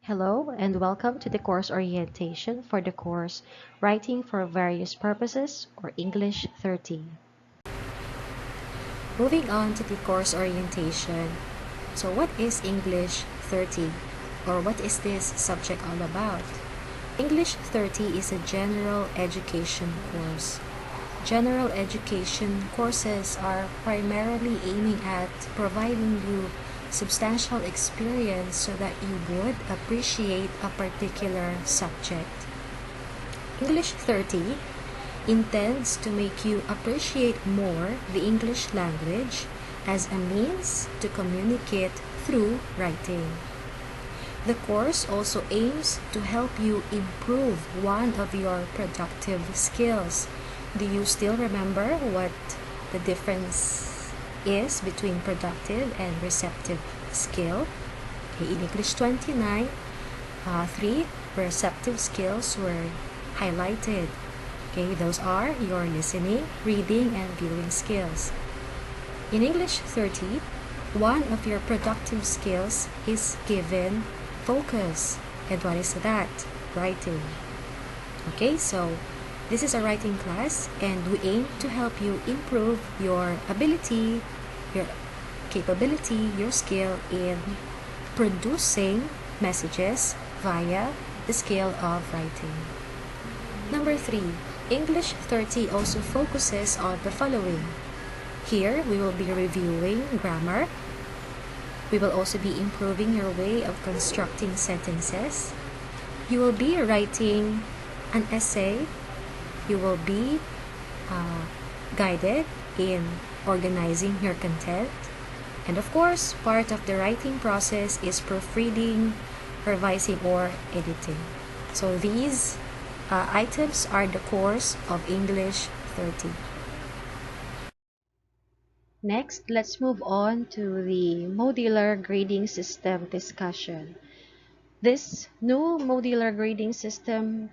Hello and welcome to the course orientation for the course Writing for Various Purposes or English 30. Moving on to the course orientation. So what is English 30 or what is this subject all about? English 30 is a general education course. General education courses are primarily aiming at providing you substantial experience so that you would appreciate a particular subject. English 30 intends to make you appreciate more the English language as a means to communicate through writing. The course also aims to help you improve one of your productive skills. Do you still remember what the difference is between productive and receptive skill? Okay, in English 29, three receptive skills were highlighted. Okay, those are your listening, reading, and viewing skills. In English 30, one of your productive skills is given focus. And what is that? Writing. Okay, so this is a writing class and we aim to help you improve your ability, your capability, your skill in producing messages via the skill of writing. Number 3, English 30 also focuses on the following. Here, we will be reviewing grammar. We will also be improving your way of constructing sentences. You will be writing an essay. You will be guided in organizing your content. And of course, part of the writing process is proofreading, revising, or editing. So these items are the course of English 30. Next, let's move on to the modular grading system discussion. This new modular grading system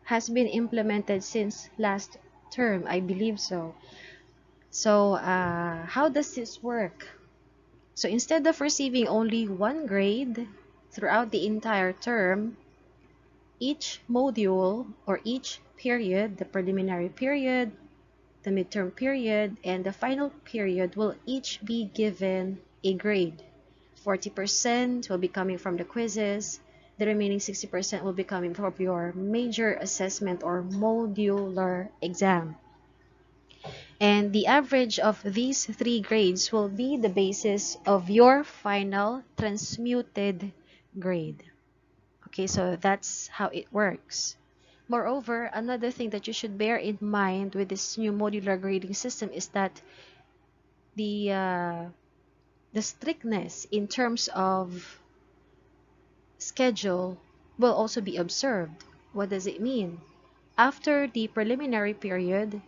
has been implemented since last term, I believe so. So, how does this work? So, instead of receiving only one grade throughout the entire term, each module or each period, the preliminary period, the midterm period, and the final period will each be given a grade. 40% will be coming from the quizzes. The remaining 60% will be coming from your major assessment or modular exam. And the average of these 3 grades will be the basis of your final transmuted grade. Okay, so that's how it works. Moreover, another thing that you should bear in mind with this new modular grading system is that the strictness in terms of schedule will also be observed. What does it mean? After the preliminary period,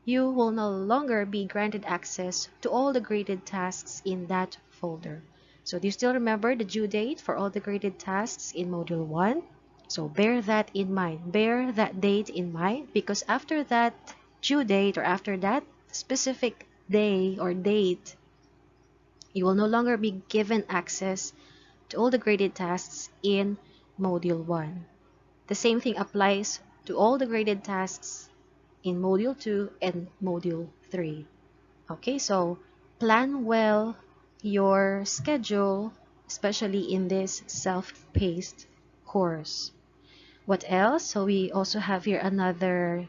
you will no longer be granted access to all the graded tasks in that folder. So do you still remember the due date for all the graded tasks in Module 1? So bear that in mind. Bear that date in mind because after that due date or after that specific day or date, you will no longer be given access to all the graded tasks in Module 1. The same thing applies to all the graded tasks in Module 2 and Module 3. Okay, so plan well your schedule, especially in this self-paced course. What else? So we also have here another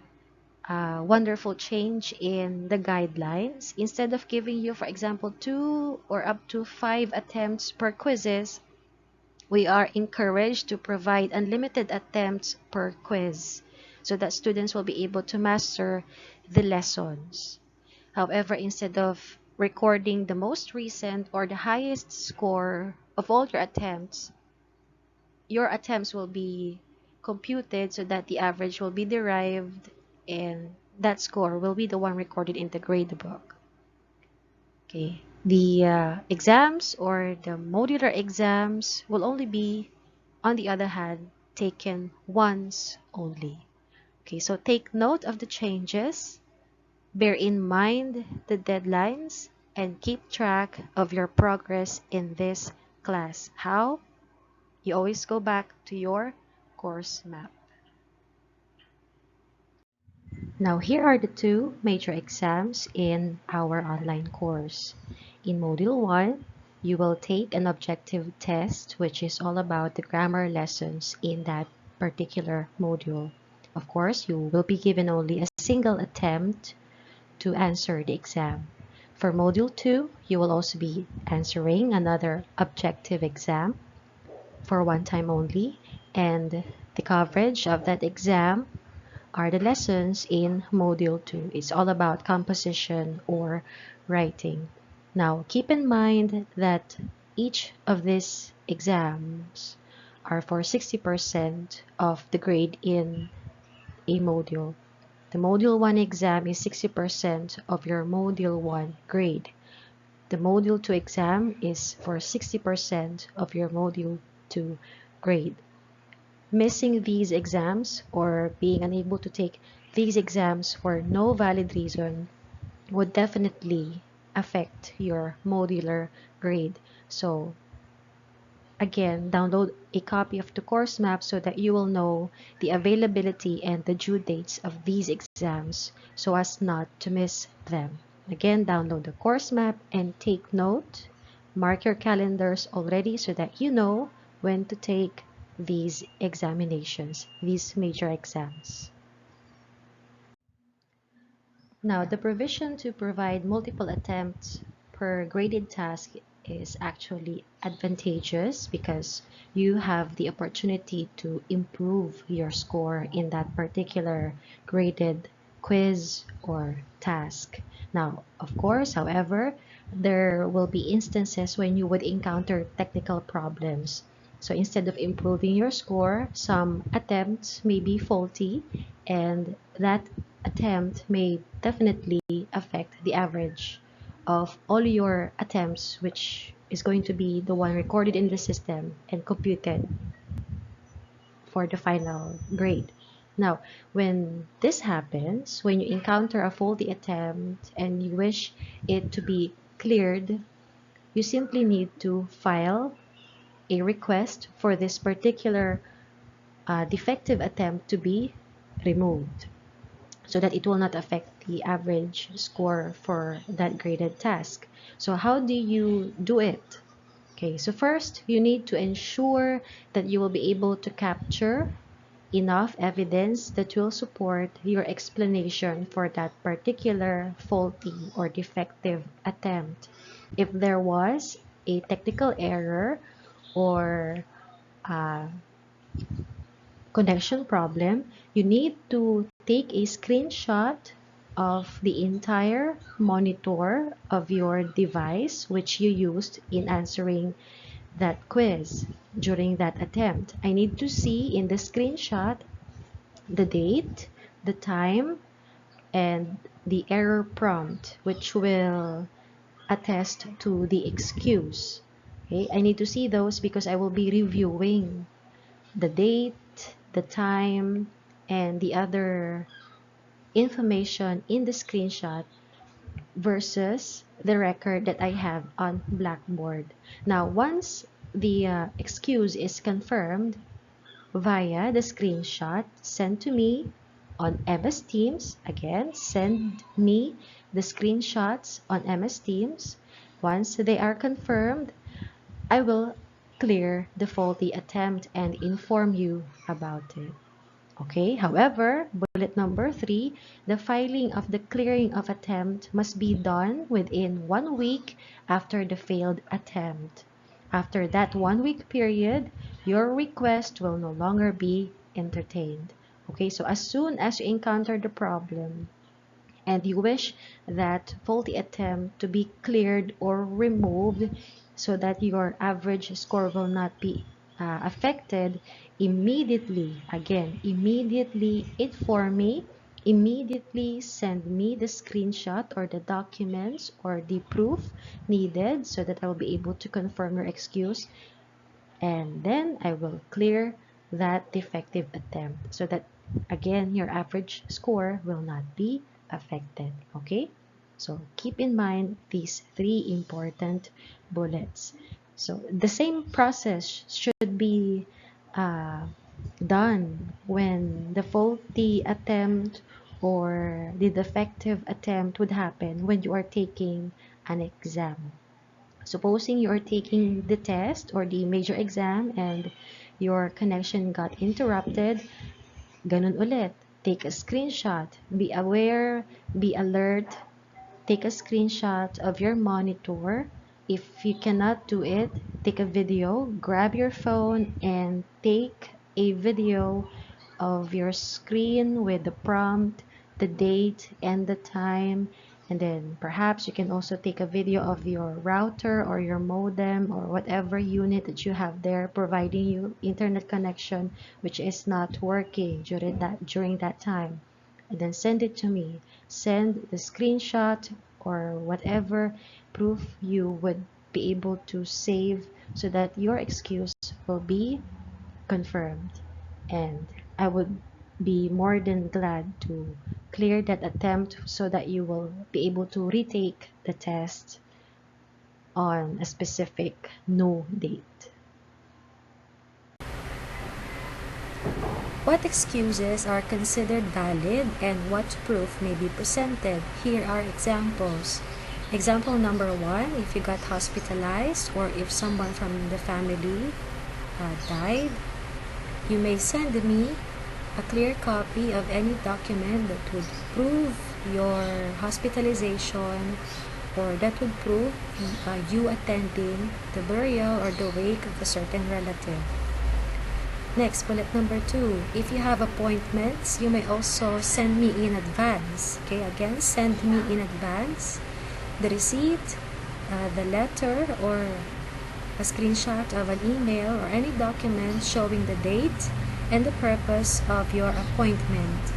wonderful change in the guidelines. Instead of giving you, for example, 2 or up to 5 attempts per quizzes, we are encouraged to provide unlimited attempts per quiz so that students will be able to master the lessons. However, instead of recording the most recent or the highest score of all your attempts will be computed so that the average will be derived and that score will be the one recorded in the gradebook. Okay, the exams or the modular exams will only be, on the other hand, taken once only. Okay, so take note of the changes, bear in mind the deadlines, and keep track of your progress in this class. How? you always go back to your course map. Now, here are the two major exams in our online course. In Module 1, you will take an objective test, which is all about the grammar lessons in that particular module. Of course, you will be given only a single attempt to answer the exam. For Module 2, you will also be answering another objective exam for one time only, and the coverage of that exam are the lessons in Module 2. It's all about composition or writing. Now, keep in mind that each of these exams are for 60% of the grade in a module. The Module 1 exam is 60% of your Module 1 grade. The Module 2 exam is for 60% of your Module 2 grade. Missing these exams or being unable to take these exams for no valid reason would definitely affect your modular grade. So again, download a copy of the course map so that you will know the availability and the due dates of these exams so as not to miss them. Again, download the course map and take note. Mark your calendars already so that you know when to take these examinations, these major exams. Now, the provision to provide multiple attempts per graded task is actually advantageous because you have the opportunity to improve your score in that particular graded quiz or task. Now, of course, however, there will be instances when you would encounter technical problems. So instead of improving your score, some attempts may be faulty, and that attempt may definitely affect the average of all your attempts, which is going to be the one recorded in the system and computed for the final grade. Now, when this happens, when you encounter a faulty attempt and you wish it to be cleared, you simply need to file a request for this particular defective attempt to be removed, so that it will not affect the average score for that graded task. So how do you do it? Okay, so first you need to ensure that you will be able to capture enough evidence that will support your explanation for that particular faulty or defective attempt. If there was a technical error or uh, connection problem, you need to take a screenshot of the entire monitor of your device which you used in answering that quiz during that attempt. I need to see in the screenshot the date, the time, and the error prompt which will attest to the excuse. Okay, I need to see those because I will be reviewing the date, the time, and the other information in the screenshot versus the record that I have on Blackboard. Now, once the excuse is confirmed via the screenshot sent to me on MS Teams, again, send me the screenshots on MS Teams. Once they are confirmed, I will clear the faulty attempt and inform you about it. Okay, however, bullet number 3, the filing of the clearing of attempt must be done within 1 week after the failed attempt. After that 1 week period, your request will no longer be entertained. Okay, so as soon as you encounter the problem, and you wish that faulty attempt to be cleared or removed so that your average score will not be affected, immediately, again, immediately inform me, immediately send me the screenshot or the documents or the proof needed so that I will be able to confirm your excuse, and then I will clear that defective attempt so that again your average score will not be affected. Okay, so keep in mind these 3 important bullets. So the same process should be done when the faulty attempt or the defective attempt would happen when you are taking an exam. Supposing you are taking the test or the major exam and your connection got interrupted, ganun ulit. Take a screenshot. Be aware, be alert, take a screenshot of your monitor. If you cannot do it, take a video, grab your phone and take a video of your screen with the prompt, the date, and the time. And then perhaps you can also take a video of your router or your modem or whatever unit that you have there providing you internet connection which is not working during that time, and then send it to me. Send the screenshot or whatever proof you would be able to save so that your excuse will be confirmed. And I would be more than glad to clear that attempt so that you will be able to retake the test on a specific no date. What excuses are considered valid and what proof may be presented? Here are examples. Example number 1, if you got hospitalized or if someone from the family died, you may send me a clear copy of any document that would prove your hospitalization or that would prove you attending the burial or the wake of a certain relative. Next, bullet number 2, if you have appointments, you may also send me in advance. Okay, again, send me in advance the receipt, the letter, or a screenshot of an email or any document showing the date and the purpose of your appointment.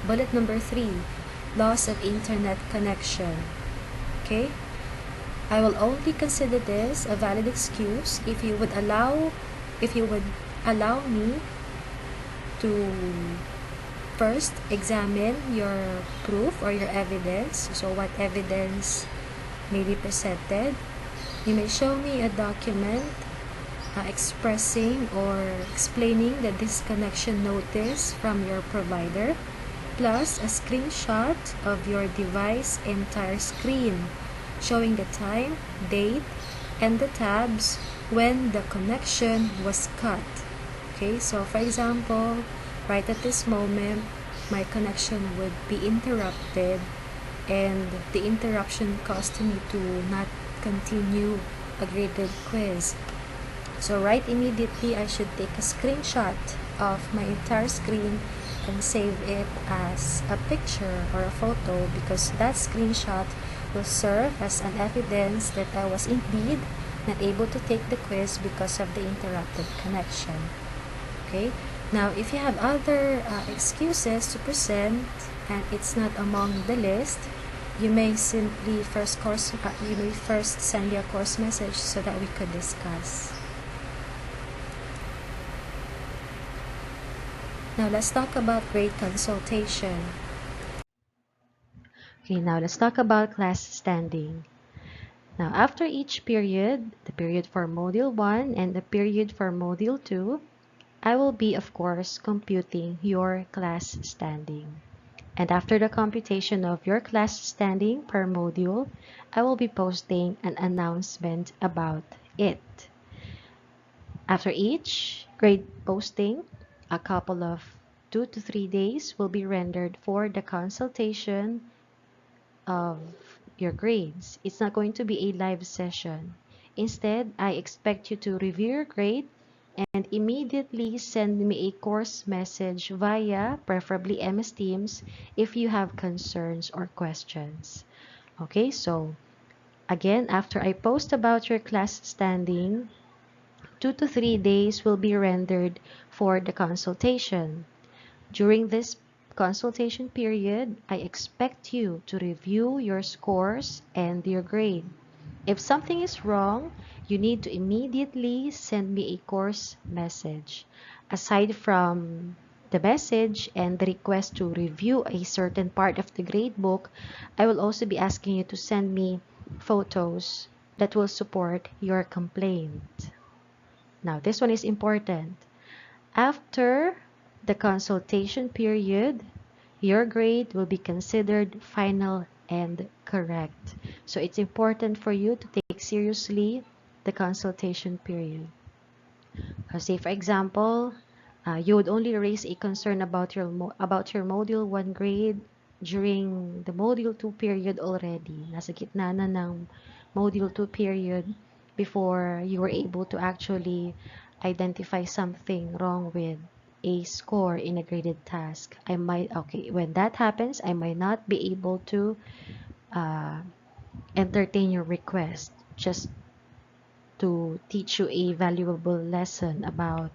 Bullet number 3, loss of internet connection. Okay, I will only consider this a valid excuse if you would allow me to first examine your proof or your evidence. So what evidence may be presented? You may show me a document expressing or explaining the disconnection notice from your provider, plus a screenshot of your device entire screen showing the time, date, and the tabs when the connection was cut. Okay, so for example, right at this moment, my connection would be interrupted and the interruption caused me to not continue a graded quiz. So right immediately, I should take a screenshot of my entire screen and save it as a picture or a photo, because that screenshot will serve as an evidence that I was indeed not able to take the quiz because of the interrupted connection. Okay, now if you have other excuses to present and it's not among the list, you may simply first send me a course message so that we could discuss. Now let's talk about grade consultation. Okay, now let's talk about class standing. Now after each period, the period for Module 1 and the period for Module 2, I will be, of course, computing your class standing. And after the computation of your class standing per module, I will be posting an announcement about it. After each grade posting, a couple of 2 to 3 days will be rendered for the consultation of your grades. It's not going to be a live session. Instead, I expect you to review your grade and immediately send me a course message via preferably MS Teams if you have concerns or questions. Okay, so again, after I post about your class standing, 2 to 3 days will be rendered for the consultation. During this consultation period, I expect you to review your scores and your grade. If something is wrong, you need to immediately send me a course message. Aside from the message and the request to review a certain part of the grade book, I will also be asking you to send me photos that will support your complaint. Now, this one is important. After the consultation period, your grade will be considered final and correct. So it's important for you to take seriously the consultation period. Say for example, you would only raise a concern about your module 1 grade during the module 2 period already. Nasa gitna na ng module 2 period before you were able to actually identify something wrong with a score in a graded task. When that happens, I might not be able to uh, entertain your request. Just to teach you a valuable lesson about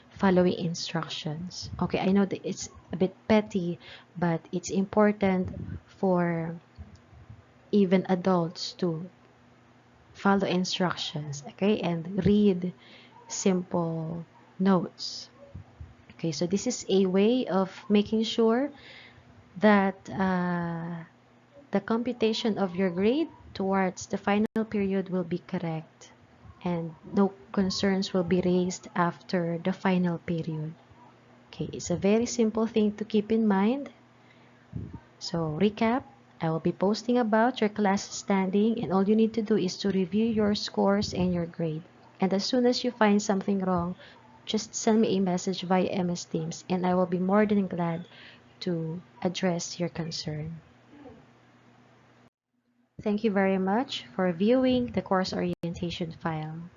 following instructions. Okay, I know that it's a bit petty, but it's important for even adults to follow instructions, okay, and read simple notes. Okay, so this is a way of making sure that the computation of your grade towards the final period will be correct and no concerns will be raised after the final period. Okay, it's a very simple thing to keep in mind. So recap, I will be posting about your class standing, and all you need to do is to review your scores and your grade. And as soon as you find something wrong, just send me a message via MS Teams and I will be more than glad to address your concern. Thank you very much for viewing the course orientation file.